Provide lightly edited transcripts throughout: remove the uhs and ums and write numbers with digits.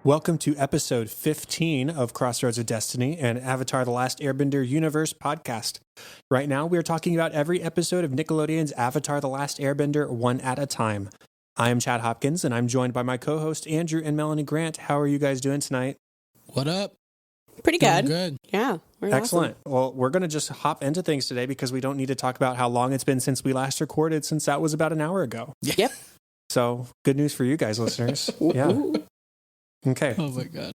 Welcome to episode 15 of Crossroads of Destiny, an Avatar The Last Airbender universe podcast. Right now, we are talking about every episode of Nickelodeon's Avatar The Last Airbender one at a time. I am Chad Hopkins, and I'm joined by my co-host Andrew and Melanie Grant. How are you guys doing tonight? What up? Pretty good. Good. Yeah. Excellent. Awesome. Well, we're going to just hop into things today because we don't need to talk about how long it's been since we last recorded, since that was about an hour ago. Yep. So, good news for you guys, listeners. Yeah. Okay. Oh my God.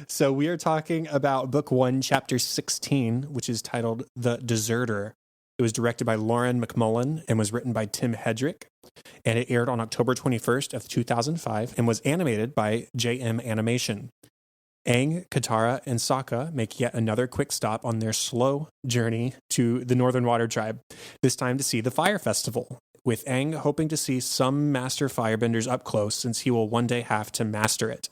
So we are talking about book 1, chapter 16, which is titled The Deserter. It was directed by Lauren McMullen and was written by Tim Hedrick. And it aired on October 21st of 2005 and was animated by JM Animation. Aang, Katara, and Sokka make yet another quick stop on their slow journey to the Northern Water Tribe, this time to see the Fire Festival, with Aang hoping to see some master firebenders up close since he will one day have to master it.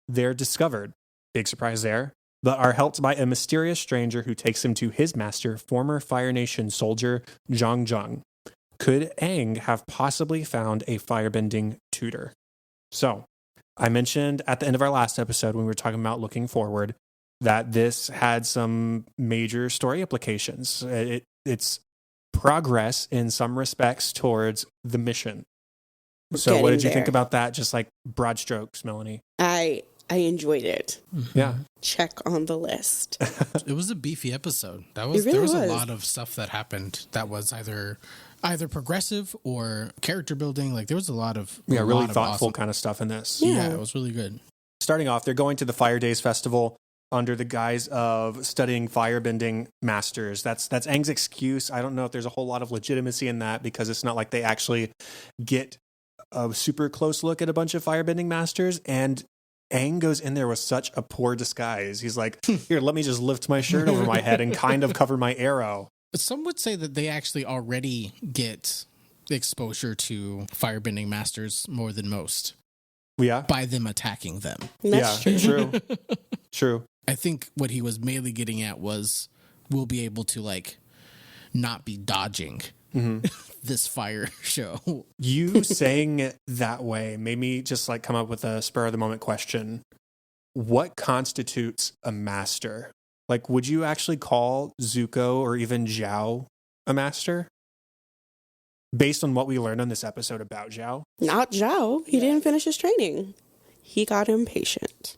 They're discovered, big surprise there, but are helped by a mysterious stranger who takes him to his master, former Fire Nation soldier Zhang Zhang. Could Aang have possibly found a firebending tutor? So, I mentioned at the end of our last episode when we were talking about looking forward that this had some major story implications. It's progress in some respects towards the mission. So what did you think about that? Just like broad strokes, Melanie. I enjoyed it. Yeah. Check on the list. It was a beefy episode. There was a lot of stuff that happened that was either progressive or character building. Like there was a lot of really thoughtful awesome kind of stuff in this. Yeah, it was really good. Starting off, they're going to the Fire Days Festival under the guise of studying firebending masters. That's Aang's excuse. I don't know if there's a whole lot of legitimacy in that because it's not like they actually get a super close look at a bunch of firebending masters. And Aang goes in there with such a poor disguise. He's like, here, let me just lift my shirt over my head and kind of cover my arrow. Some would say that they actually already get exposure to firebending masters more than most. Yeah. By them attacking them. That's true. True. I think what he was mainly getting at was we'll be able to like not be dodging this fire show. You saying it that way made me just like come up with a spur of the moment question. What constitutes a master? Like, would you actually call Zuko or even Zhao a master? Based on what we learned on this episode about Zhao? Not Zhao. He didn't finish his training. He got impatient.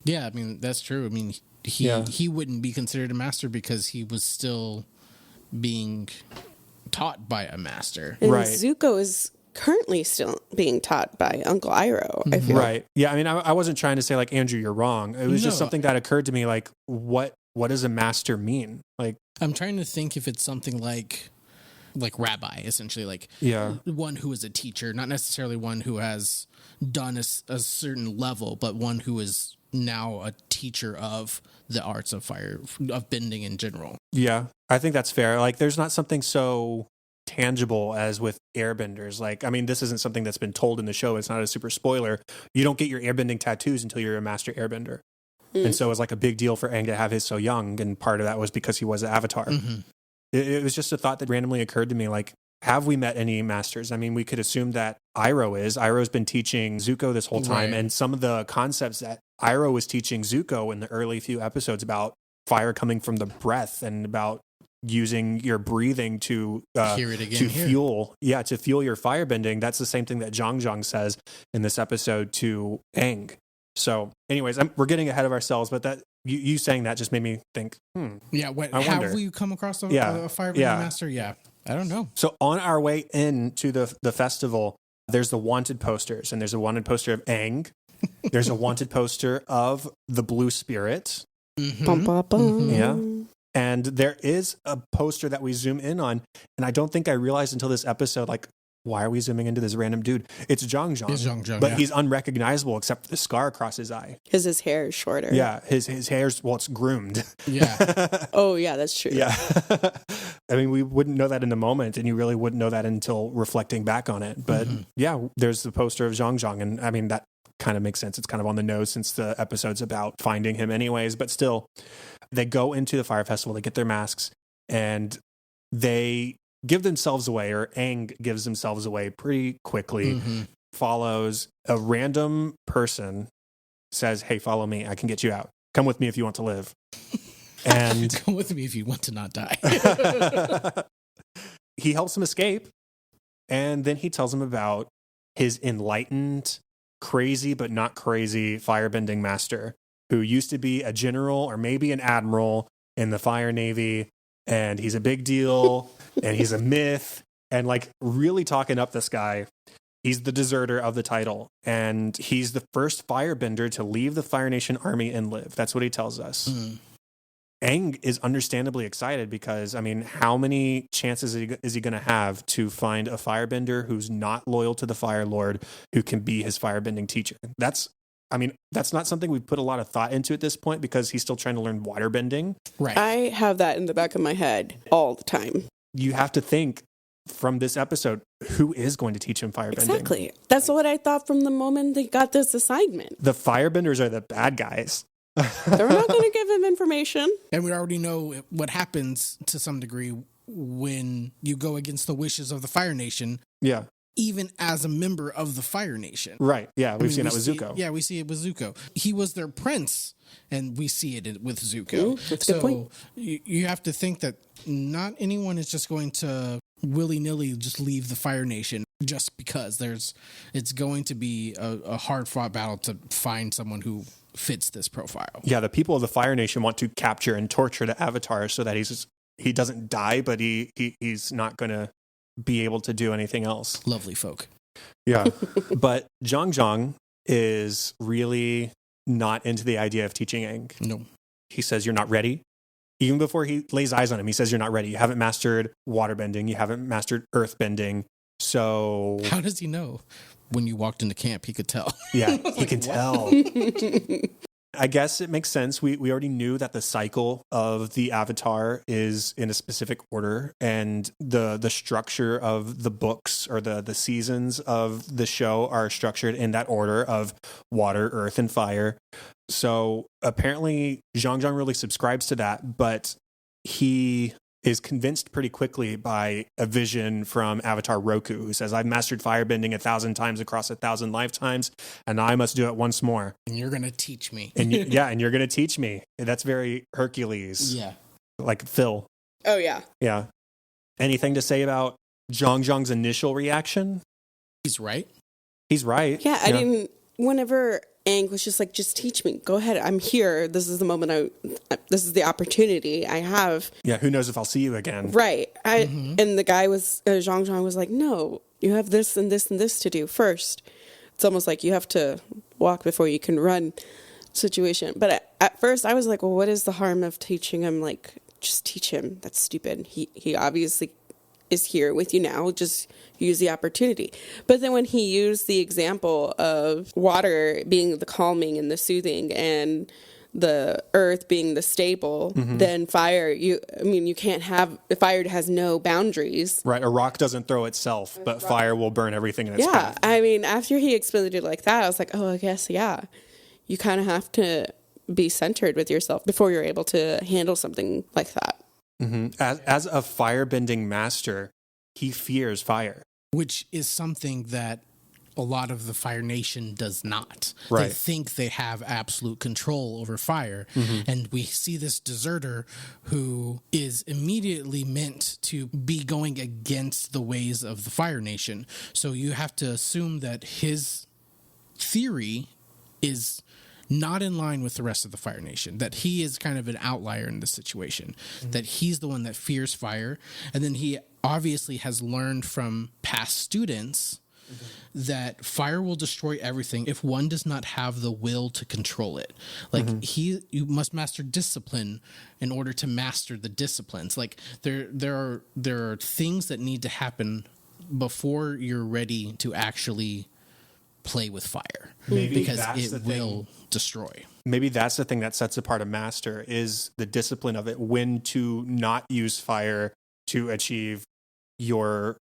Yeah, I mean, that's true. I mean, he wouldn't be considered a master because he was still being taught by a master. And right. Zuko is currently still being taught by Uncle Iroh, I feel. Right. Yeah, I mean, I wasn't trying to say, like, Andrew, you're wrong. It was just something that occurred to me, like, what does a master mean? Like, I'm trying to think if it's something like rabbi, essentially, like one who is a teacher, not necessarily one who has done a certain level, but one who is now a teacher of the arts of bending in general. Yeah, I think that's fair. Like, there's not something so tangible as with airbenders. Like, I mean, this isn't something that's been told in the show. It's not a super spoiler. You don't get your airbending tattoos until you're a master airbender. And so it was like a big deal for Aang to have his so young, and part of that was because he was an avatar. It was just a thought that randomly occurred to me, like, have we met any masters? I mean, we could assume that Iroh's been teaching Zuko this whole time, and some of the concepts that Iroh was teaching Zuko in the early few episodes about fire coming from the breath and about using your breathing to fuel your firebending. That's the same thing that Zhang Zhang says in this episode to Aang. So, anyways, we're getting ahead of ourselves, but that you saying that just made me think, Yeah, have we come across a firebending master? Yeah, I don't know. So on our way into the festival, there's the wanted posters, and there's a wanted poster of Aang. There's a wanted poster of the Blue Spirit. Yeah. And there is a poster that we zoom in on, and I don't think I realized until this episode, like, why are we zooming into this random dude? It's Zhang Zhang. It's Zhang Zhang, but he's unrecognizable except for the scar across his eye. Because his hair is shorter. Yeah, his hair's, well, it's groomed. Yeah. Oh, yeah, that's true. Yeah. I mean, we wouldn't know that in the moment, and you really wouldn't know that until reflecting back on it. But yeah, there's the poster of Zhang Zhang, and I mean, that kind of makes sense. It's kind of on the nose since the episode's about finding him anyways. But still, they go into the fire festival, they get their masks, and they give themselves away, or Aang gives themselves away pretty quickly. follows a random person, says, "Hey, follow me. I can get you out. Come with me if you want to live." And come with me if you want to not die. He helps him escape. And then he tells him about his enlightened, crazy but not crazy firebending master who used to be a general or maybe an admiral in the Fire Navy. And he's a big deal and he's a myth, and like really talking up this guy. He's the deserter of the title, and he's the first firebender to leave the Fire Nation army and live. That's what he tells us. Aang is understandably excited because, I mean, how many chances is he going to have to find a firebender who's not loyal to the Fire Lord who can be his firebending teacher? That's not something we've put a lot of thought into at this point because he's still trying to learn waterbending. Right. I have that in the back of my head all the time. You have to think from this episode, who is going to teach him firebending? Exactly. That's what I thought from the moment they got this assignment. The firebenders are the bad guys. They're not going to give him information. And we already know what happens to some degree when you go against the wishes of the Fire Nation. Yeah. Even as a member of the Fire Nation. Right. Yeah. We've seen that with Zuko. Yeah, we see it with Zuko. He was their prince, and we see it with Zuko. That's a good point. You have to think that not anyone is just going to willy-nilly just leave the Fire Nation just because it's going to be a hard-fought battle to find someone who fits this profile. Yeah, the people of the Fire Nation want to capture and torture the Avatar so that he doesn't die, but he's not going to be able to do anything else. Lovely folk. Yeah. But Zhang is really not into the idea of teaching Aang. No. He says, "You're not ready." Even before he lays eyes on him, he says, "You're not ready. You haven't mastered waterbending. You haven't mastered earthbending." So how does he know? When you walked into camp, he could tell. Yeah, he can tell. I guess it makes sense. We already knew that the cycle of the Avatar is in a specific order, and the structure of the books or the seasons of the show are structured in that order of water, earth, and fire. So apparently Zhang really subscribes to that, but he is convinced pretty quickly by a vision from Avatar Roku, who says, "I've mastered firebending 1,000 times across 1,000 lifetimes, and I must do it once more. And you're going to teach me." And and you're going to teach me. That's very Hercules. Yeah. Like Phil. Oh, yeah. Yeah. Anything to say about Zhang's initial reaction? He's right. He's right. Yeah, I didn't... Whenever Aang was just like, "Just teach me. Go ahead. I'm here. This is the moment this is the opportunity I have." Yeah, who knows if I'll see you again. Right. And the guy was, Zhang was like, "No, you have this and this and this to do first." It's almost like you have to walk before you can run situation. But at first I was like, well, what is the harm of teaching him? Like, just teach him. That's stupid. He obviously is here with you now. Just use the opportunity. But then when he used the example of water being the calming and the soothing and the earth being the stable, then fire, you can't have, fire has no boundaries. Right. A rock doesn't throw itself, but fire will burn everything in its path. I mean, after he explained it like that, I was like, oh, I guess, yeah. You kind of have to be centered with yourself before you're able to handle something like that. As a firebending master, he fears fire. Which is something that a lot of the Fire Nation does not. Right. They think they have absolute control over fire. And we see this deserter who is immediately meant to be going against the ways of the Fire Nation. So you have to assume that his theory is not in line with the rest of the Fire Nation, that he is kind of an outlier in this situation, that he's the one that fears fire. And then he obviously has learned from past students that fire will destroy everything if one does not have the will to control it. Like you must master discipline in order to master the disciplines. Like there are things that need to happen before you're ready to actually play with fire, because it will destroy. Maybe that's the thing that sets apart a master, is the discipline of it, when to not use fire to achieve your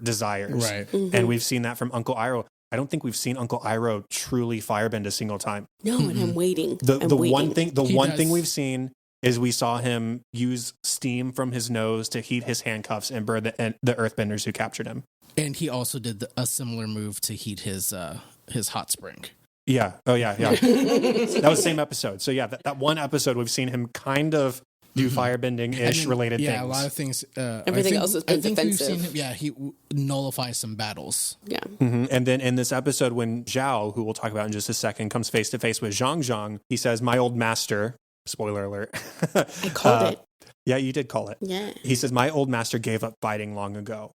desires. Right. And we've seen that from Uncle Iroh. I don't think we've seen Uncle Iroh truly firebend a single time. No, and I'm waiting. The one thing He does. we've seen is we saw him use steam from his nose to heat his handcuffs and burn the earthbenders who captured him. And he also did a similar move to heat his hot spring. Yeah. Oh, yeah. That was the same episode. So, yeah, that one episode, we've seen him kind of do firebending-ish related things. Yeah, a lot of things. Everything else has been defensive. We've seen him, he nullifies some battles. Yeah. Mm-hmm. And then in this episode, when Zhao, who we'll talk about in just a second, comes face-to-face with Zhang, he says, my old master, spoiler alert. I called it. Yeah, you did call it. Yeah. He says, my old master gave up fighting long ago.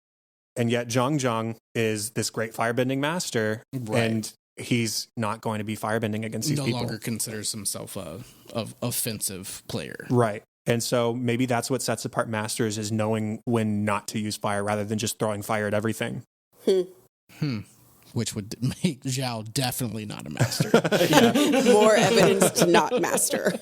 And yet Zhang is this great firebending master, and he's not going to be firebending against these people. No longer considers himself a offensive player. Right. And so maybe that's what sets apart masters, is knowing when not to use fire rather than just throwing fire at everything. Which would make Zhao definitely not a master. More evidence to not master.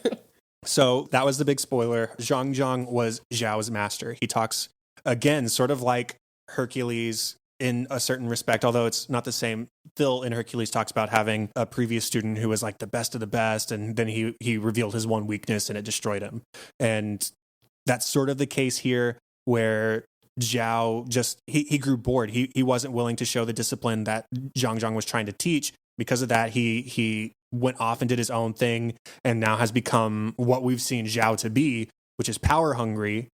So that was the big spoiler. Zhang was Zhao's master. He talks, again, sort of like Hercules in a certain respect, although it's not the same. Phil in Hercules talks about having a previous student who was like the best of the best, and then he revealed his one weakness and it destroyed him. And that's sort of the case here, where Zhao just, he grew bored. He wasn't willing to show the discipline that Zhang was trying to teach. Because of that, he went off and did his own thing, and now has become what we've seen Zhao to be, which is power hungry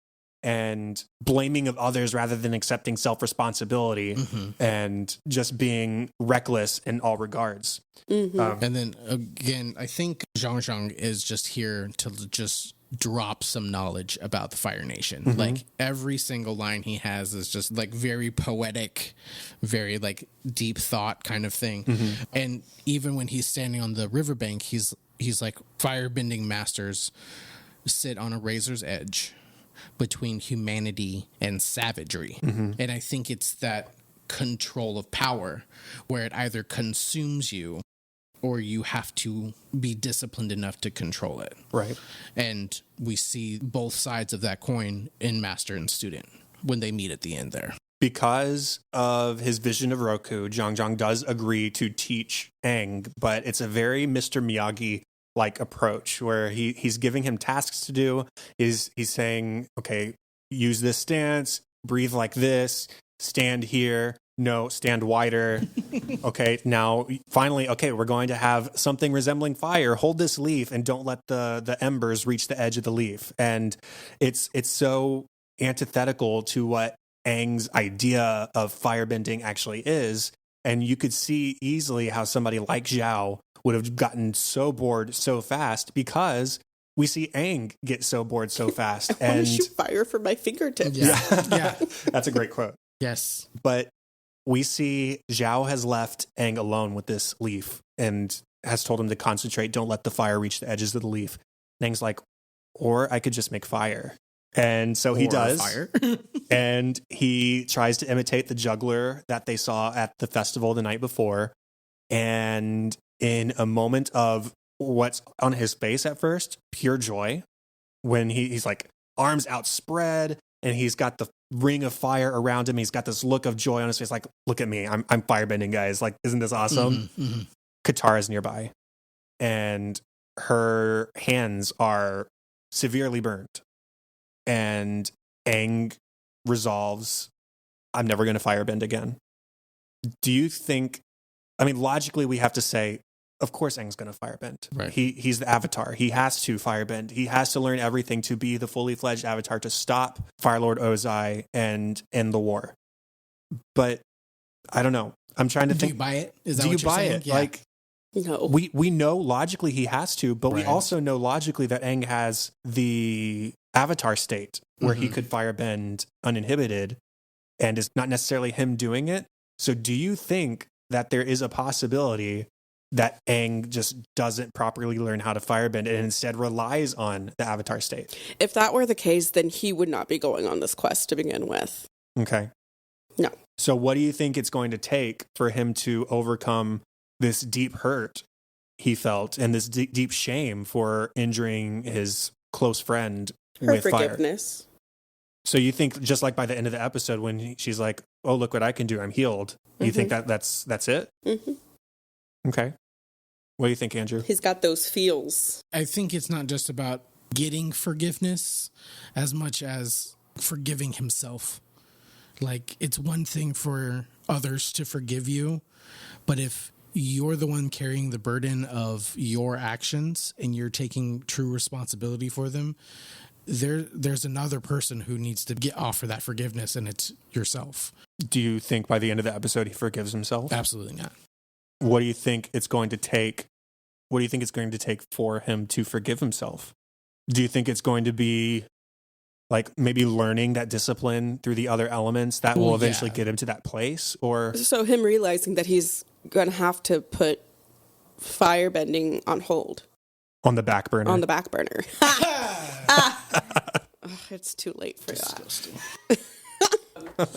and blaming of others rather than accepting self-responsibility, and just being reckless in all regards. And then again, I think Zhang is just here to just drop some knowledge about the Fire Nation. Like every single line he has is just like very poetic, very like deep thought kind of thing. And even when he's standing on the riverbank, he's like, firebending masters sit on a razor's edge between humanity and savagery. And I think it's that control of power where it either consumes you or you have to be disciplined enough to control it. Right. And we see both sides of that coin in master and student when they meet at the end there. Because of his vision of Roku, Zhang does agree to teach Aang, but it's a very Mr. Miyagi like approach where he's giving him tasks to do. He's saying, okay, use this stance, breathe like this, stand here, no, stand wider. Okay, now finally, okay, we're going to have something resembling fire. Hold this leaf and don't let the embers reach the edge of the leaf. And it's so antithetical to what Aang's idea of firebending actually is. And you could see easily how somebody like Zhao would have gotten so bored so fast, because we see Aang get so bored so fast. I want to shoot fire from my fingertips. Yeah. That's a great quote. Yes. But we see Zhao has left Aang alone with this leaf and has told him to concentrate. Don't let the fire reach the edges of the leaf. And Aang's like, or I could just make fire. And so he does. Fire. And he tries to imitate the juggler that they saw at the festival the night before. And in a moment of what's on his face at first, pure joy, when he's like arms outspread and he's got the ring of fire around him, he's got this look of joy on his face, like, look at me, I'm firebending, guys, like, isn't this awesome? Katara's nearby and her hands are severely burned, and Aang resolves, I'm never going to firebend again. Do you think, I mean, logically we have to say, of course Aang's going to firebend. Right. He's the Avatar. He has to firebend. He has to learn everything to be the fully fledged Avatar to stop Fire Lord Ozai and end the war. But I don't know. I'm trying to think. Do you buy it? Is that do what you you're buy saying? it? Yeah. Like, No. we know logically he has to, but we Right. also know logically that Aang has the Avatar state where he could firebend uninhibited, and it's not necessarily him doing it. So do you think that there is a possibility that Aang just doesn't properly learn how to firebend and instead relies on the Avatar state? If that were the case, then he would not be going on this quest to begin with. Okay. No. So what do you think it's going to take for him to overcome this deep hurt he felt and this deep shame for injuring his close friend Her with fire? forgiveness. So you think just like by the end of the episode when she's like, oh, look what I can do, I'm healed. You think that's it? Okay. What do you think, Andrew? He's got those feels. I think it's not just about getting forgiveness as much as forgiving himself. Like, it's one thing for others to forgive you, but if you're the one carrying the burden of your actions and you're taking true responsibility for them, there's another person who needs to offer that forgiveness, and it's yourself. Do you think by the end of the episode he forgives himself? Absolutely not. What do you think it's going to take? What do you think it's going to take for him to forgive himself? Do you think it's going to be like maybe learning that discipline through the other elements that will eventually get him to that place? Or so him realizing that he's going to have to put firebending on hold. On the back burner. On the back burner. It's too late for that.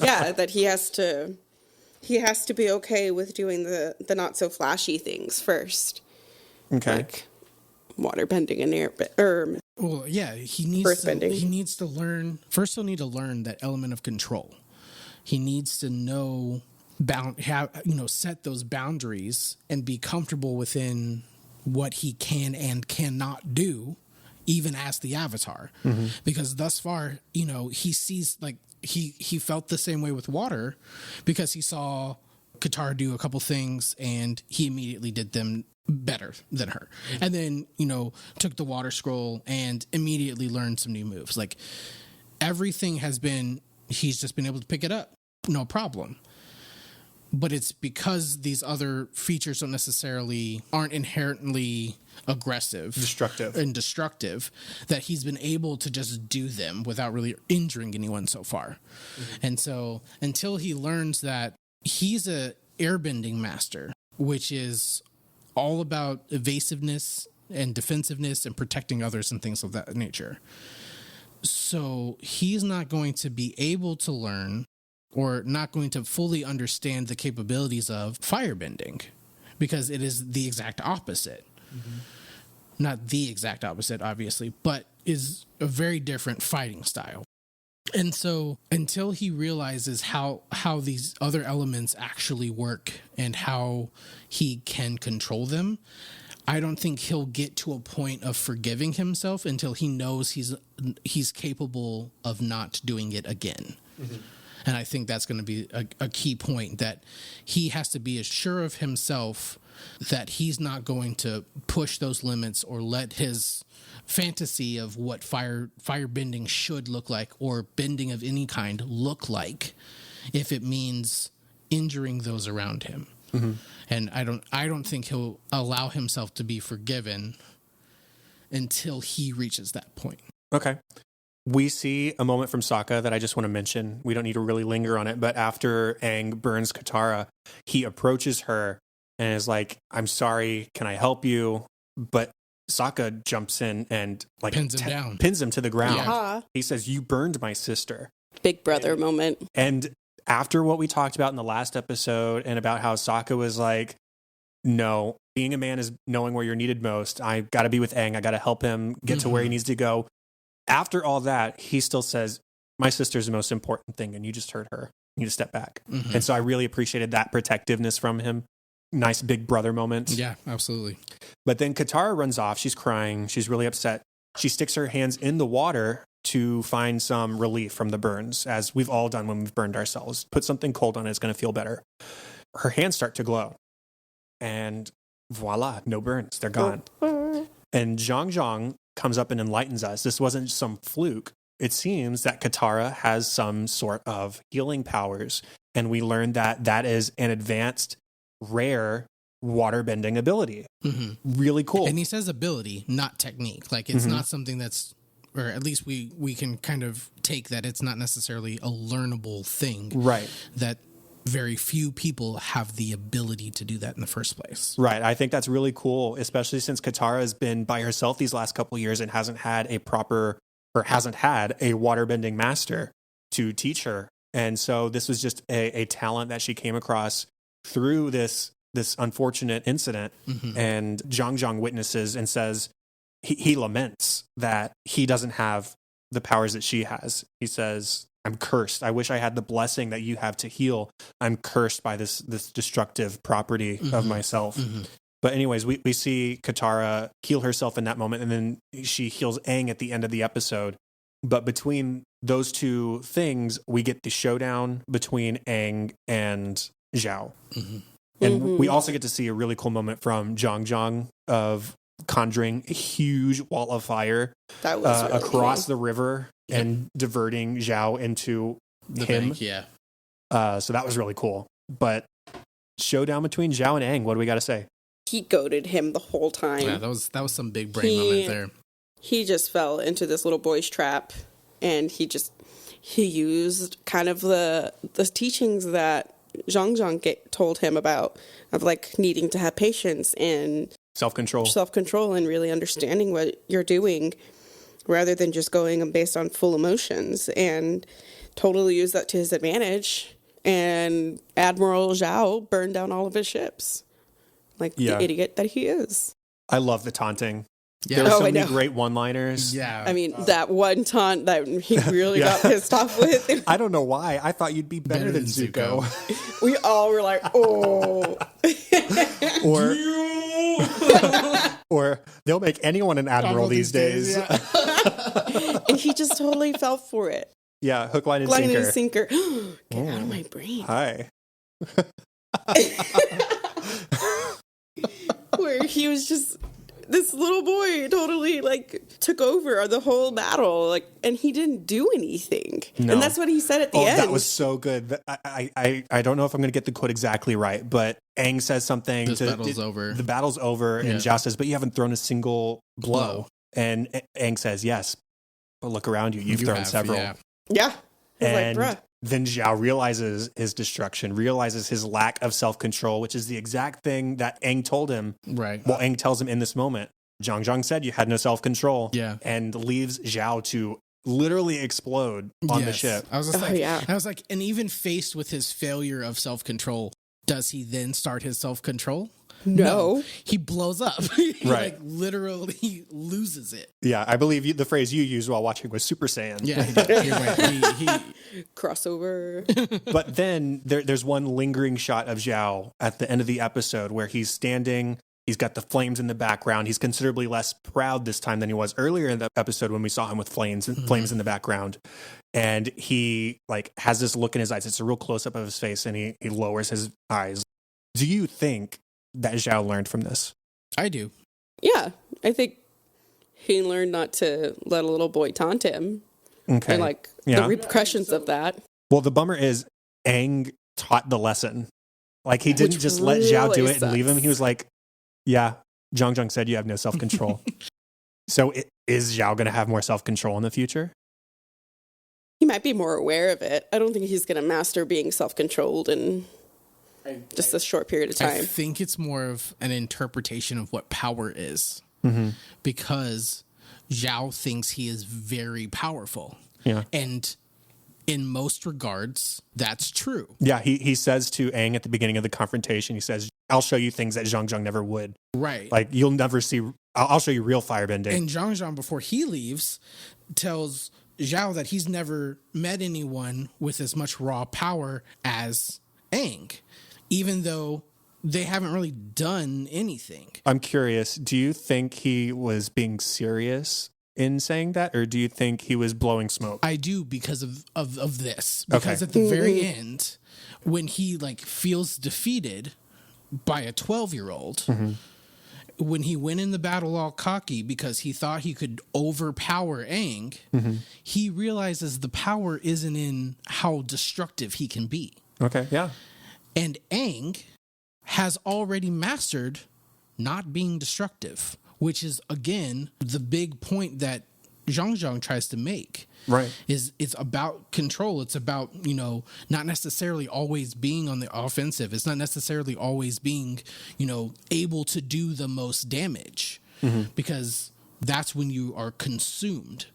Yeah, that he has to be okay with doing the not so flashy things first. Okay. Like water bending and well, yeah, he needs to learn. First, he'll need to learn that element of control. He needs to know set those boundaries and be comfortable within what he can and cannot do, even as the Avatar. Mm-hmm. Because thus far, he sees, like, he felt the same way with water because he saw Katara do a couple things and he immediately did them better than her. And then, took the water scroll and immediately learned some new moves. Like, everything he's just been able to pick it up. No problem. But it's because these other features aren't inherently aggressive, destructive that he's been able to just do them without really injuring anyone so far. Mm-hmm. And so until he learns that he's a airbending master, which is all about evasiveness and defensiveness and protecting others and things of that nature. So he's not going to be able to learn or not going to fully understand the capabilities of firebending because it is the exact opposite. Mm-hmm. Not the exact opposite, obviously, but is a very different fighting style. And so until he realizes how these other elements actually work and how he can control them, I don't think he'll get to a point of forgiving himself until he knows he's capable of not doing it again. Mm-hmm. And I think that's going to be a key point, that he has to be as sure of himself that he's not going to push those limits or let his fantasy of what fire bending should look like, or bending of any kind look like, if it means injuring those around him. Mm-hmm. And I don't think he'll allow himself to be forgiven until he reaches that point. Okay. We see a moment from Sokka that I just want to mention. We don't need to really linger on it, but after Aang burns Katara, he approaches her and is like, "I'm sorry, can I help you?" But Sokka jumps in and pins him to the ground. Yeah. He says, "You burned my sister." Big brother moment. And after what we talked about in the last episode and about how Sokka was like, "No, being a man is knowing where you're needed most. I got to be with Aang. I got to help him get to where he needs to go." After all that, he still says, "My sister's the most important thing, and you just hurt her. You need to step back." Mm-hmm. And so I really appreciated that protectiveness from him. Nice big brother moment. Yeah, absolutely. But then Katara runs off. She's crying. She's really upset. She sticks her hands in the water to find some relief from the burns, as we've all done when we've burned ourselves. Put something cold on it. It's going to feel better. Her hands start to glow. And voila, no burns. They're gone. And Zhang comes up and enlightens us. This wasn't some fluke. It seems that Katara has some sort of healing powers, and we learned that is an advanced, rare waterbending ability. Mm-hmm. Really cool. And he says ability, not technique. Like, it's not something that's, or at least we can kind of take that it's not necessarily a learnable thing. Right. That very few people have the ability to do that in the first place. Right. I think that's really cool, especially since Katara has been by herself these last couple of years and hasn't had a waterbending master to teach her. And so this was just a talent that she came across through this unfortunate incident. Mm-hmm. And Zhang witnesses and says, he laments that he doesn't have the powers that she has. He says, "I'm cursed. I wish I had the blessing that you have to heal. I'm cursed by this destructive property of myself." Mm-hmm. But anyways, we see Katara heal herself in that moment, and then she heals Aang at the end of the episode. But between those two things, we get the showdown between Aang and Zhao. Mm-hmm. And we also get to see a really cool moment from Zhang of conjuring a huge wall of fire that was really across cool. the river and diverting Zhao into the him. bank, yeah. So that was really cool. But showdown between Zhao and Aang, what do we got to say? He goaded him the whole time. Yeah, that was some big brain moment there. He just fell into this little boy's trap, and he used kind of the teachings that Zhang told him about, of like needing to have patience and self-control and really understanding what you're doing rather than just going based on full emotions, and totally use that to his advantage. And Admiral Zhao burned down all of his ships like the idiot that he is. I love the taunting. Yeah. There were so many great one-liners. Yeah. I mean, that one taunt that he really got pissed off with. I don't know why. I thought you'd be better than Zuko. We all were like, oh. Or they'll make anyone an admiral these days. Yeah. And he just totally fell for it. Yeah, hook, line, and sinker. Get out of my brain. Hi. Where he was just... This little boy totally like took over the whole battle, like, and he didn't do anything. No. And that's what he said at the end. That was so good. I don't know if I'm going to get the quote exactly right, but Aang says something. The battle's over. The battle's over, and Zhao says, "But you haven't thrown a single blow." And Aang says, "Yes, but look around you. You've thrown several." Yeah. And like, bruh. Then Zhao realizes his destruction, realizes his lack of self-control, which is the exact thing that Aang told him. Right. Well, Aang tells him in this moment. Zhang said you had no self-control. Yeah. And leaves Zhao to literally explode on the ship. I was just I was like, and even faced with his failure of self-control, does he then start his self-control? No. He blows up. He right. like literally loses it. Yeah, I believe the phrase you used while watching was Super Saiyan. Yeah, he did. You're right. He crossover. But then there's one lingering shot of Zhao at the end of the episode where he's standing. He's got the flames in the background. He's considerably less proud this time than he was earlier in the episode when we saw him with flames in the background. And he like has this look in his eyes. It's a real close up of his face, and he lowers his eyes. Do you think that Zhao learned from this? I do. Yeah, I think he learned not to let a little boy taunt him. Okay. And like the repercussions of that. Well, the bummer is Aang taught the lesson. Like he didn't just let Zhao do it and leave him. He was like, yeah, Zhang said you have no self-control. So is Zhao going to have more self-control in the future? He might be more aware of it. I don't think he's going to master being self-controlled in just a short period of time. I think it's more of an interpretation of what power is. Because Zhao thinks he is very powerful. Yeah. And in most regards, that's true. Yeah, he says to Aang at the beginning of the confrontation, he says, I'll show you things that Zhang never would. Right. Like, you'll never see, I'll show you real firebending. And Zhang, before he leaves, tells Zhao that he's never met anyone with as much raw power as Aang, even though they haven't really done anything. I'm curious, do you think he was being serious in saying that, or do you think he was blowing smoke? I do, because of this. Because at the very end, when he like feels defeated by a 12-year-old, when he went in the battle all cocky because he thought he could overpower Aang, he realizes the power isn't in how destructive he can be. Okay, yeah. And Aang has already mastered not being destructive, which is, again, the big point that Zhang tries to make. Right. Is it's about control. It's about, not necessarily always being on the offensive. It's not necessarily always being, able to do the most damage, because that's when you are consumed.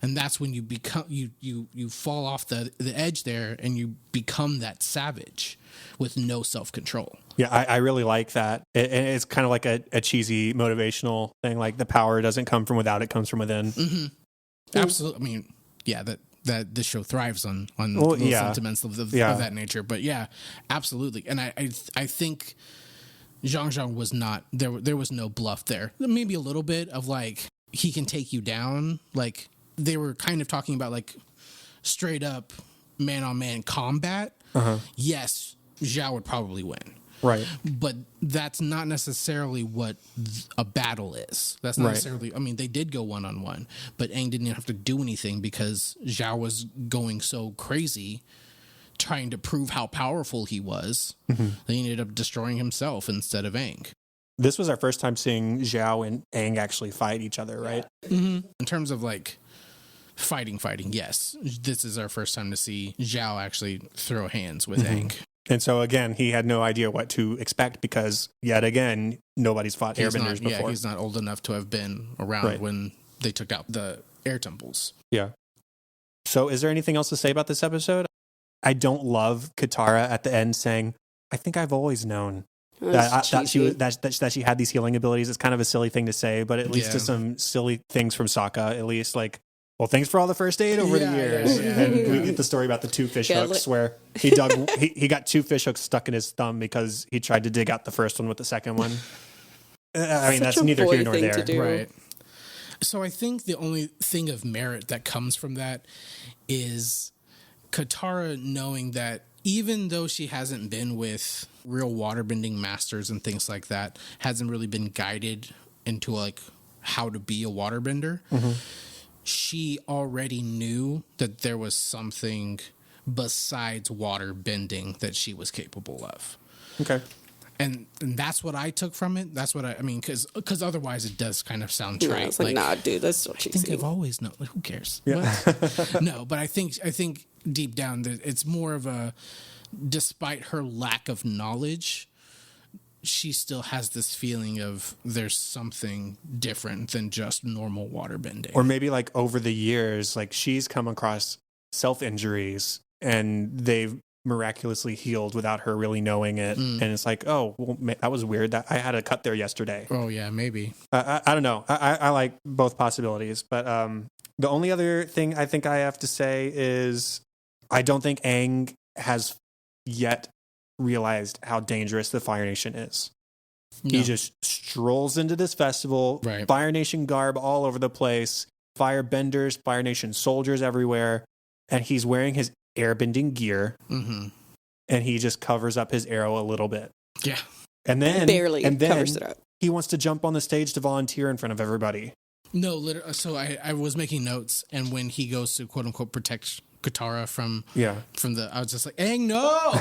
And that's when you become, you fall off the edge there, and you become that savage with no self-control. Yeah, I really like that. It's kind of like a cheesy motivational thing. Like, the power doesn't come from without, it comes from within. Absolutely. I mean, yeah, that this show thrives on sentiments of that nature. But yeah, absolutely. And I think Zhang Zhang was not there. There was no bluff there. Maybe a little bit of like he can take you down. Like they were kind of talking about like straight up man on man combat. Yes, Zhao would probably win. Right. But that's not necessarily what a battle is. That's not necessarily, I mean, they did go one-on-one, but Aang didn't have to do anything because Zhao was going so crazy trying to prove how powerful he was. They ended up destroying himself instead of Aang. This was our first time seeing Zhao and Aang actually fight each other, right? In terms of like fighting, yes. This is our first time to see Zhao actually throw hands with Aang. And so, again, he had no idea what to expect because, yet again, nobody's fought airbenders before. Yeah, he's not old enough to have been around when they took out the air temples. Yeah. So is there anything else to say about this episode? I don't love Katara at the end saying, I think I've always known that she had these healing abilities. It's kind of a silly thing to say, but it leads to some silly things from Sokka, at least, like, well, thanks for all the first aid over the years. And we get the story about the 2 fish hooks where he got 2 fish hooks stuck in his thumb because he tried to dig out the first one with the second one. I mean, that's neither here nor there. Right. So I think the only thing of merit that comes from that is Katara knowing that even though she hasn't been with real waterbending masters and things like that, hasn't really been guided into like how to be a waterbender, she already knew that there was something besides water bending that she was capable of. Okay. And that's what I took from it. That's what I mean, because otherwise it does kind of sound trite. No, it's like, nah, dude, that's so cheesy. I think I've always known. Like, who cares? Yeah. No, but I think deep down that it's more of a, despite her lack of knowledge, she still has this feeling of there's something different than just normal water bending. Or maybe like over the years, like she's come across self-injuries and they've miraculously healed without her really knowing it. And it's like, oh, well, that was weird. That I had a cut there yesterday. Oh yeah, maybe. I don't know. I like both possibilities, but the only other thing I think I have to say is I don't think Aang has yet realized how dangerous the Fire Nation is. No. He just strolls into this festival, Fire Nation garb all over the place, fire benders, Fire Nation soldiers everywhere, and he's wearing his airbending gear, and he just covers up his arrow a little bit. Yeah. And then barely covers it up. He wants to jump on the stage to volunteer in front of everybody. No, literally. So I was making notes, and when he goes to quote unquote protect Katara from the, I was just like, Aang, no.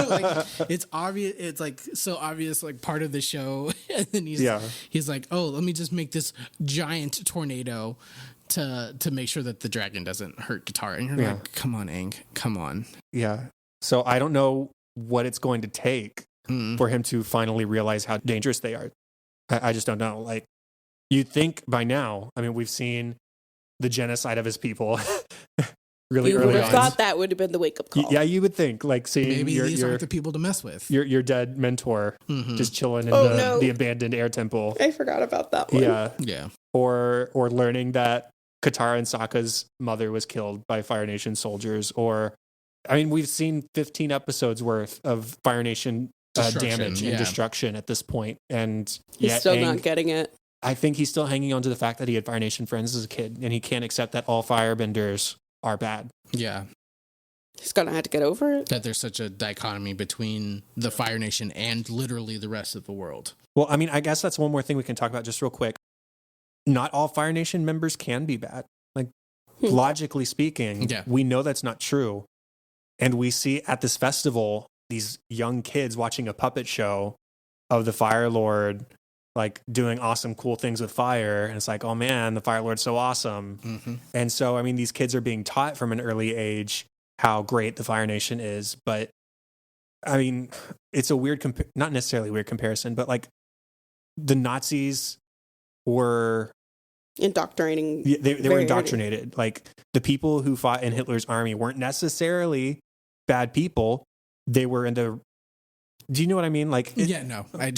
Like, it's obvious. It's like so obvious, like part of the show. And then he's like, oh, let me just make this giant tornado to make sure that the dragon doesn't hurt Katara. And you're like, come on, Aang, come on. Yeah. So I don't know what it's going to take for him to finally realize how dangerous they are. I just don't know. Like, you'd think by now, I mean, we've seen the genocide of his people really you early on. You would have thought that would have been the wake-up call. Yeah, you would think. Like, seeing maybe these aren't the people to mess with. Your dead mentor just chilling in the abandoned air temple. I forgot about that one. Yeah. Or learning that Katara and Sokka's mother was killed by Fire Nation soldiers. Or, I mean, we've seen 15 episodes worth of Fire Nation damage and destruction at this point. And he's still not getting it. I think he's still hanging on to the fact that he had Fire Nation friends as a kid, and he can't accept that all firebenders are bad. Yeah. He's gonna have to get over it. That there's such a dichotomy between the Fire Nation and literally the rest of the world. Well, I mean, I guess that's one more thing we can talk about just real quick. Not all Fire Nation members can be bad. Like, logically speaking, we know that's not true. And we see at this festival these young kids watching a puppet show of the Fire Lord, like doing awesome, cool things with fire. And it's like, oh man, the Fire Lord's so awesome. And so, I mean, these kids are being taught from an early age how great the Fire Nation is. But I mean, it's a weird, not necessarily weird comparison, but like the Nazis were indoctrinating. They were indoctrinated. Early. Like the people who fought in Hitler's army weren't necessarily bad people. They were in the, do you know what I mean? Like, no. I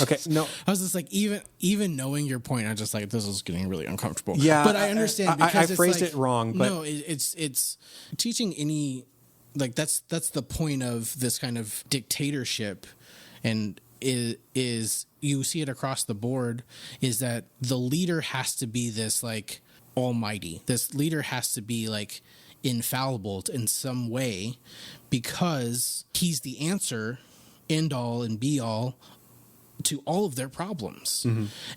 was just like, even knowing your point, I'm just like, this is getting really uncomfortable. Yeah, but I understand because I phrased it wrong. But no, it's teaching any, like that's the point of this kind of dictatorship and is you see it across the board, is that the leader has to be this like almighty. This leader has to be like infallible in some way, because he's the answer, end all and be all to all of their problems.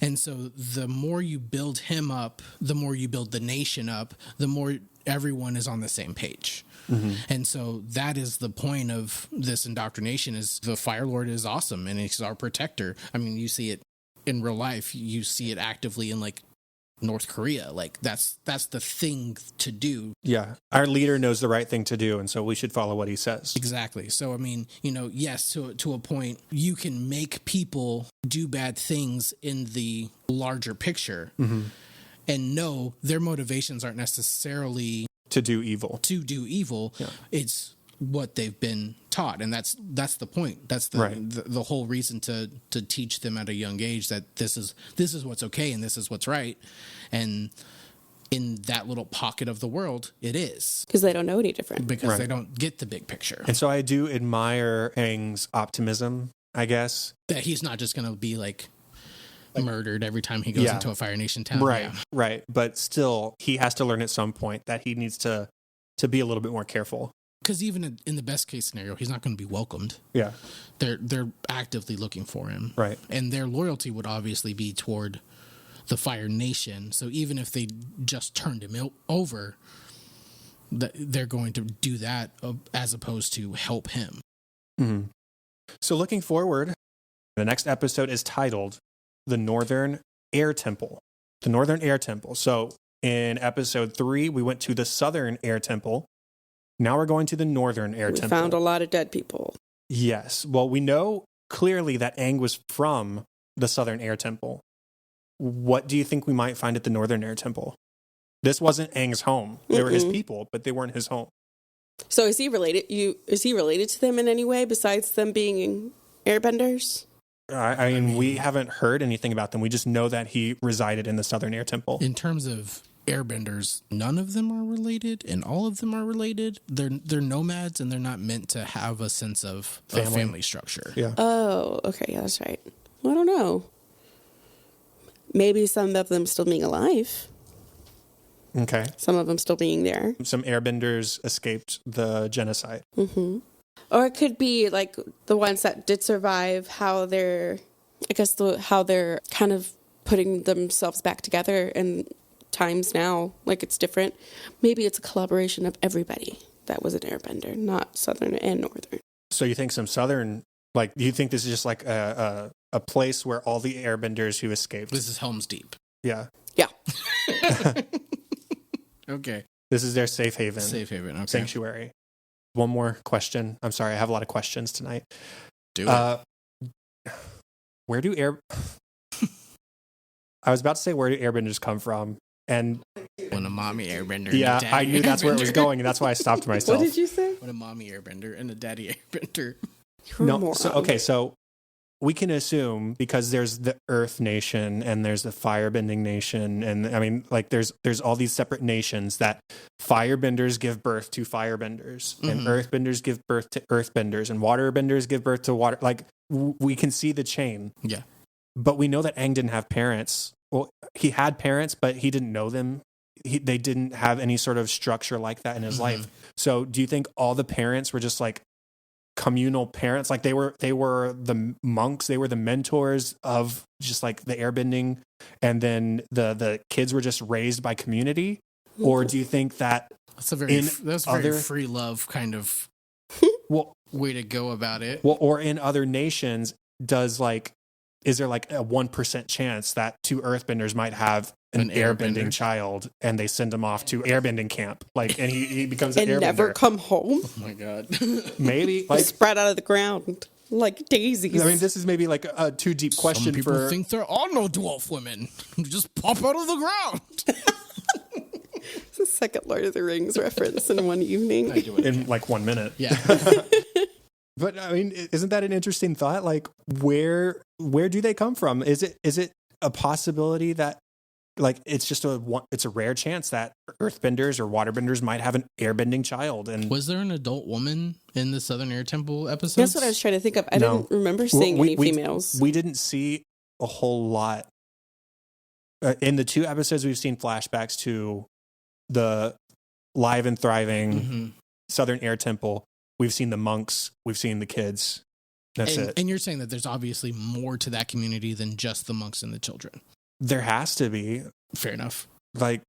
And so the more you build him up, the more you build the nation up, the more everyone is on the same page. And so that is the point of this indoctrination, is the Fire Lord is awesome and he's our protector. I mean, you see it in real life. You see it actively in like North Korea. Like that's the thing to do. Yeah. Our leader knows the right thing to do, and so we should follow what he says. Exactly. So, I mean, yes, to a point, you can make people do bad things in the larger picture, and no, their motivations aren't necessarily to do evil. Yeah. It's what they've been taught, and that's the point. That's the whole reason to teach them at a young age that this is what's okay and this is what's right. And in that little pocket of the world, it is, because they don't know any different, because they don't get the big picture. And so I do admire Aang's optimism, I guess, that he's not just going to be like murdered every time he goes into a Fire Nation town. Right. But still, he has to learn at some point that he needs to be a little bit more careful. Because even in the best case scenario, he's not going to be welcomed. Yeah. They're actively looking for him. Right. And their loyalty would obviously be toward the Fire Nation. So even if they just turned him over, they're going to do that as opposed to help him. So looking forward, the next episode is titled The Northern Air Temple. The Northern Air Temple. So in episode 3, we went to the Southern Air Temple. Now we're going to the Northern Air Temple. We found a lot of dead people. Yes. Well, we know clearly that Aang was from the Southern Air Temple. What do you think we might find at the Northern Air Temple? This wasn't Aang's home. They were his people, but they weren't his home. So is he related? Is he related to them in any way besides them being airbenders? I mean, we haven't heard anything about them. We just know that he resided in the Southern Air Temple. In terms of airbenders, none of them are related, and all of them are related. They're nomads, and they're not meant to have a sense of family structure. Yeah. Oh, okay, yeah, that's right. Well, I don't know. Maybe some of them still being alive. Okay. Some of them still being there. Some airbenders escaped the genocide. Or it could be like the ones that did survive, how they're kind of putting themselves back together in times now. Like it's different. Maybe it's a collaboration of everybody that was an airbender, not Southern and Northern. So you think some Southern, like, do you think this is just like a place where all the airbenders who escaped? This is Helm's Deep. Yeah. Yeah. Okay. This is their safe haven. Safe haven. Okay. Sanctuary. One more question. I'm sorry, I have a lot of questions tonight. Do it. Where do I was about to say, where do airbenders come from? And when a mommy airbender. Yeah, and a daddy I knew that's where it was going, and that's why I stopped myself. What did you say? When a mommy airbender and a daddy airbender. No, so we can assume, because there's the Earth Nation and there's the Firebending Nation, and I mean, like there's all these separate nations that Firebenders give birth to Firebenders, and Earthbenders give birth to Earthbenders, and Waterbenders give birth to water. Like we can see the chain. Yeah. But we know that Aang didn't have parents. Well, he had parents, but he didn't know them. They didn't have any sort of structure like that in his life. So do you think all the parents were just like communal parents? Like they were the monks, they were the mentors of just like the airbending, and then the kids were just raised by community? Or do you think that that's a very free love kind of way to go about it? Well, or in other nations, is there like a 1% chance that 2 earthbenders might have an airbending child, and they send him off to airbending camp, like, and he becomes an airbender. And never come home? Oh my God. Maybe like spread out of the ground like daisies. I mean, this is maybe like a too deep question. Some people think there are no dwarf women who just pop out of the ground. It's the second Lord of the Rings reference in one evening. I do it in like 1 minute. Yeah. But I mean, isn't that an interesting thought? Like, where do they come from? Is it a possibility that like it's just it's a rare chance that earthbenders or waterbenders might have an airbending child. And was there an adult woman in the Southern Air Temple episode? That's what I was trying to think of. I didn't remember seeing any females. We didn't see a whole lot. In the 2 episodes, we've seen flashbacks to the live and thriving Southern Air Temple. We've seen the monks. We've seen the kids. That's it. And you're saying that there's obviously more to that community than just the monks and the children. There has to be. Fair enough. Like,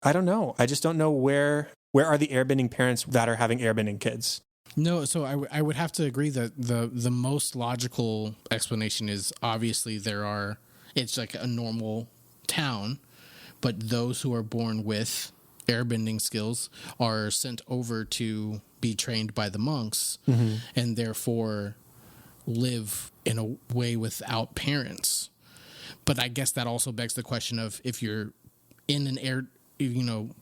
I don't know. I just don't know where are the airbending parents that are having airbending kids. No, so I would have to agree that the most logical explanation is obviously it's like a normal town, but those who are born with airbending skills are sent over to be trained by the monks and therefore live in a way without parents. But I guess that also begs the question of if you're in an air,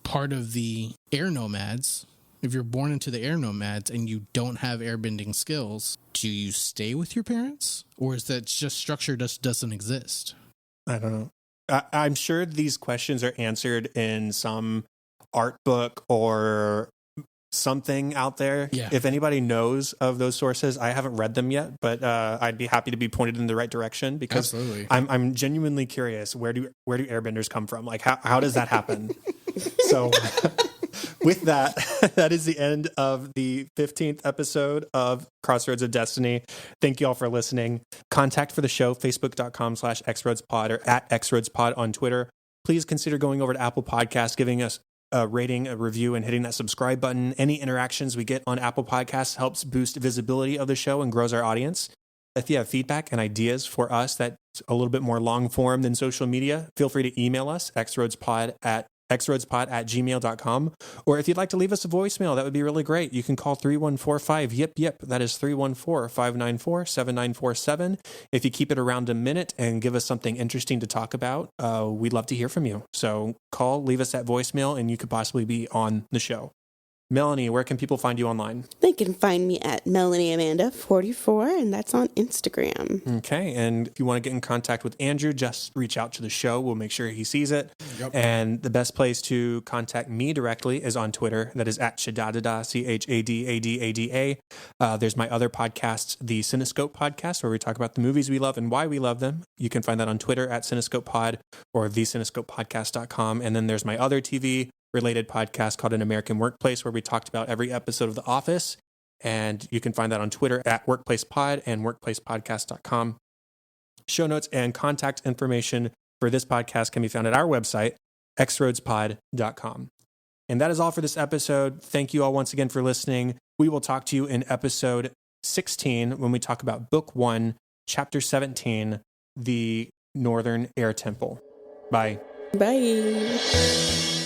part of the air nomads, if you're born into the air nomads and you don't have airbending skills, do you stay with your parents? Or is that just structure just doesn't exist? I don't know. I'm sure these questions are answered in some art book or something out there. Yeah. If anybody knows of those sources, I haven't read them yet, but I'd be happy to be pointed in the right direction because Absolutely. I'm genuinely curious. Where do airbenders come from? Like how does that happen? So with that, that is the end of the 15th episode of Crossroads of Destiny. Thank you all for listening. Contact for the show, facebook.com/xroadspod or @xroadspod on Twitter. Please consider going over to Apple Podcasts, giving us a rating, a review, and hitting that subscribe button. Any interactions we get on Apple Podcasts helps boost visibility of the show and grows our audience. If you have feedback and ideas for us that's a little bit more long form than social media, feel free to email us, xroadspod@gmail.com. Or if you'd like to leave us a voicemail, that would be really great. You can call 314-5-YIP-YIP. That is 314-594-7947. If you keep it around a minute and give us something interesting to talk about, we'd love to hear from you. So call, leave us that voicemail, and you could possibly be on the show. Melanie, where can people find you online? They can find me at MelanieAmanda44, and that's on Instagram. Okay, and if you want to get in contact with Andrew, just reach out to the show. We'll make sure he sees it. Yep. And the best place to contact me directly is on Twitter. That is @Chadadada, CHADADADA. There's my other podcast, the Cinescope Podcast, where we talk about the movies we love and why we love them. You can find that on Twitter @CinescopePod or thecinescopepodcast.com. And then there's my other TV related podcast called An American Workplace, where we talked about every episode of The Office. And you can find that on Twitter @WorkplacePod and workplacepodcast.com. Show notes and contact information for this podcast can be found at our website, xroadspod.com. And that is all for this episode. Thank you all once again for listening. We will talk to you in episode 16 when we talk about Book 1, Chapter 17, The Northern Air Temple. Bye. Bye.